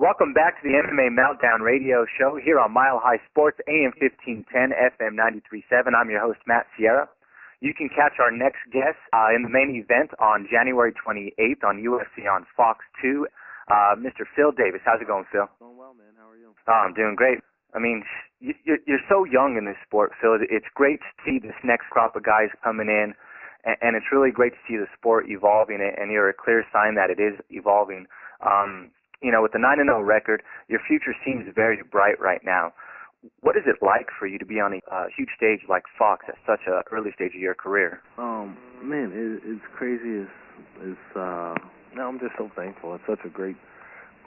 Welcome back to the MMA Meltdown radio show here on Mile High Sports, AM 1510, FM 93.7. I'm your host, Matt Sierra. You can catch our next guest in the main event on January 28th on UFC on Fox 2, Mr. Phil Davis. How's it going, Phil? Going well, man. How are you? Oh, I'm doing great. I mean, you're so young in this sport, Phil. It's great to see this next crop of guys coming in, and it's really great to see the sport evolving, and you're a clear sign that it is evolving. You know, with the 9-0 record, your future seems very bright right now. What is it like for you to be on a huge stage like Fox at such an early stage of your career? Man, it's crazy. No, I'm just so thankful. It's such a great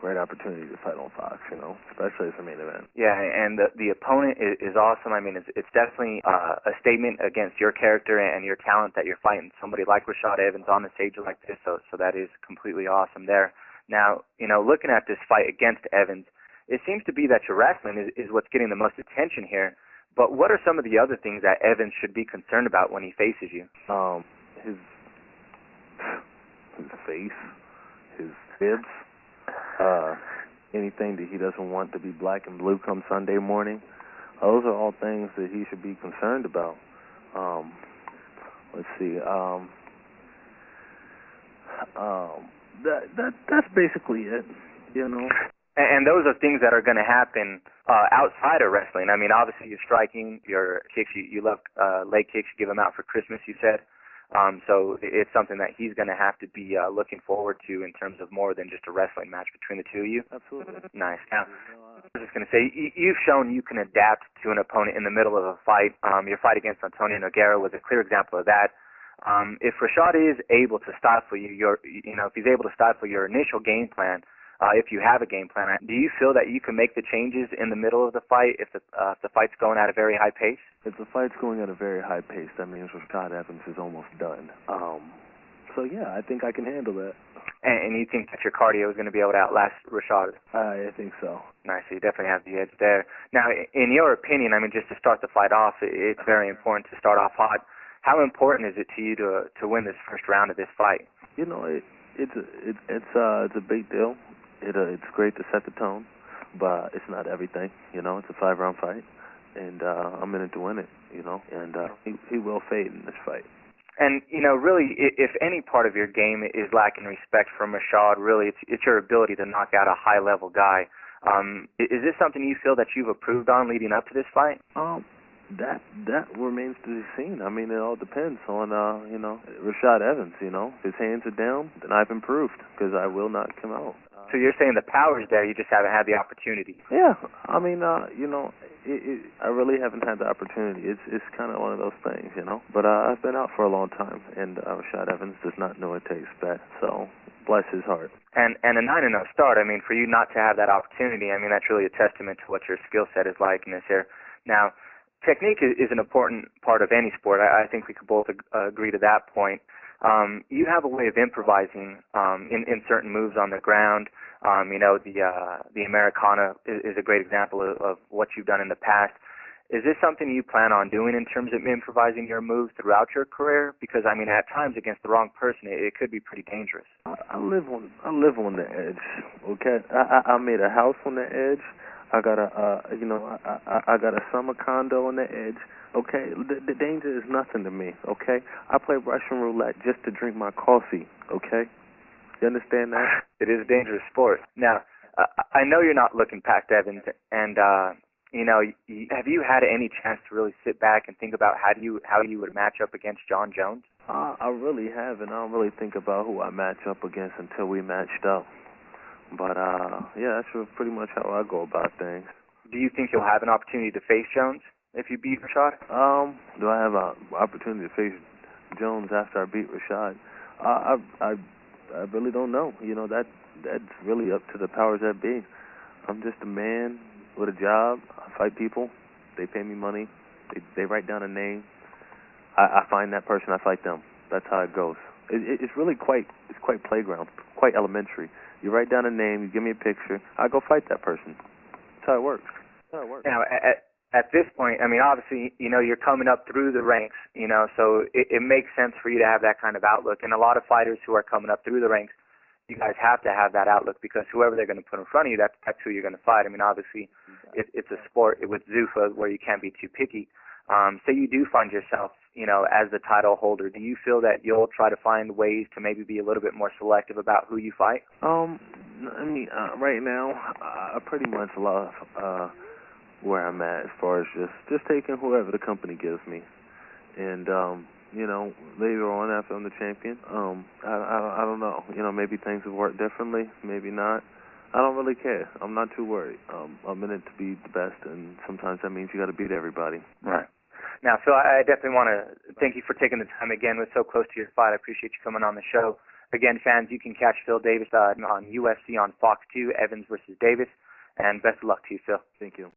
opportunity to fight on Fox, you know, especially as a main event. Yeah, and the opponent is awesome. I mean, it's definitely a statement against your character and your talent that you're fighting somebody like Rashad Evans on a stage like this, so that is completely awesome there. Now, you know, looking at this fight against Evans, it seems to be that your wrestling is what's getting the most attention here. But what are some of the other things that Evans should be concerned about when he faces you? His face, his ribs, anything that he doesn't want to be black and blue come Sunday morning. Those are all things that he should be concerned about. Let's see. That's basically it, you know. And those are things that are going to happen outside of wrestling. I mean, obviously you're striking, your kicks, you love leg kicks, you give them out for Christmas, you said. So it's something that he's going to have to be looking forward to in terms of more than just a wrestling match between the two of you. Absolutely. Nice. Now, I was just going to say, you've shown you can adapt to an opponent in the middle of a fight. Your fight against Antonio Nogueira was a clear example of that. If Rashad is able to stifle you, if he's able to stifle your initial game plan, if you have a game plan, do you feel that you can make the changes in the middle of the fight if the fight's going at a very high pace? If the fight's going at a very high pace, that means Rashad Evans is almost done. So yeah, I think I can handle that. And you think that your cardio is going to be able to outlast Rashad? I think so. Nice. So you definitely have the edge there. Now, in your opinion, I mean, just to start the fight off, it's very important to start off hot. How important is it to you to win this first round of this fight? You know, it's a big deal. It's great to set the tone, but it's not everything. You know, it's a 5-round fight, and I'm in it to win it. You know, and he will fade in this fight. And you know, really, if any part of your game is lacking respect for Rashad, really, it's your ability to knock out a high-level guy. Is this something you feel that you've improved on leading up to this fight? That remains to be seen. I mean, it all depends on, Rashad Evans, you know. If his hands are down, then I've improved because I will knock him out. So you're saying the power's there, you just haven't had the opportunity? Yeah. I mean, I really haven't had the opportunity. It's kind of one of those things, you know. But I've been out for a long time, and Rashad Evans does not know it takes that. So bless his heart. And a 9-0 start, I mean, for you not to have that opportunity, I mean, that's really a testament to what your skill set is like in this here. Now, technique is an important part of any sport. I think we could both agree to that point. You have a way of improvising in certain moves on the ground. The Americana is a great example of what you've done in the past. Is this something you plan on doing in terms of improvising your moves throughout your career? Because, I mean, at times against the wrong person, it could be pretty dangerous. I live on the edge, okay? I made a house on the edge. I got I got a summer condo on the edge. Okay, the danger is nothing to me. Okay, I play Russian Roulette just to drink my coffee. Okay, you understand that? It is a dangerous sport. Now, I know you're not looking past Evans, and have you had any chance to really sit back and think about how you would match up against John Jones? I really haven't. I don't really think about who I match up against until we matched up. But, yeah, that's pretty much how I go about things. Do you think you'll have an opportunity to face Jones if you beat Rashad? Do I have an opportunity to face Jones after I beat Rashad? I really don't know. You know, that's really up to the powers that be. I'm just a man with a job. I fight people. They pay me money. They write down a name. I find that person. I fight them. That's how it goes. It's really quite playground, quite elementary. You write down a name, you give me a picture, I go fight that person. That's how it works. Now, at this point, I mean, obviously, you know, you're coming up through the ranks, you know, so it makes sense for you to have that kind of outlook. And a lot of fighters who are coming up through the ranks, you guys have to have that outlook, because whoever they're going to put in front of you, that's who you're going to fight. I mean, obviously, it's a sport with Zuffa where you can't be too picky. Say you do find yourself, as the title holder, do you feel that you'll try to find ways to maybe be a little bit more selective about who you fight? I mean, right now, I pretty much love where I'm at as far as just taking whoever the company gives me, and later on after I'm the champion, I don't know, maybe things have worked differently, maybe not. I don't really care. I'm not too worried. I'm in it to be the best, and sometimes that means you got to beat everybody. Right. Now, Phil, I definitely want to thank you for taking the time again. We're so close to your fight. I appreciate you coming on the show. Again, fans, you can catch Phil Davis on UFC on Fox 2, Evans versus Davis. And best of luck to you, Phil. Thank you.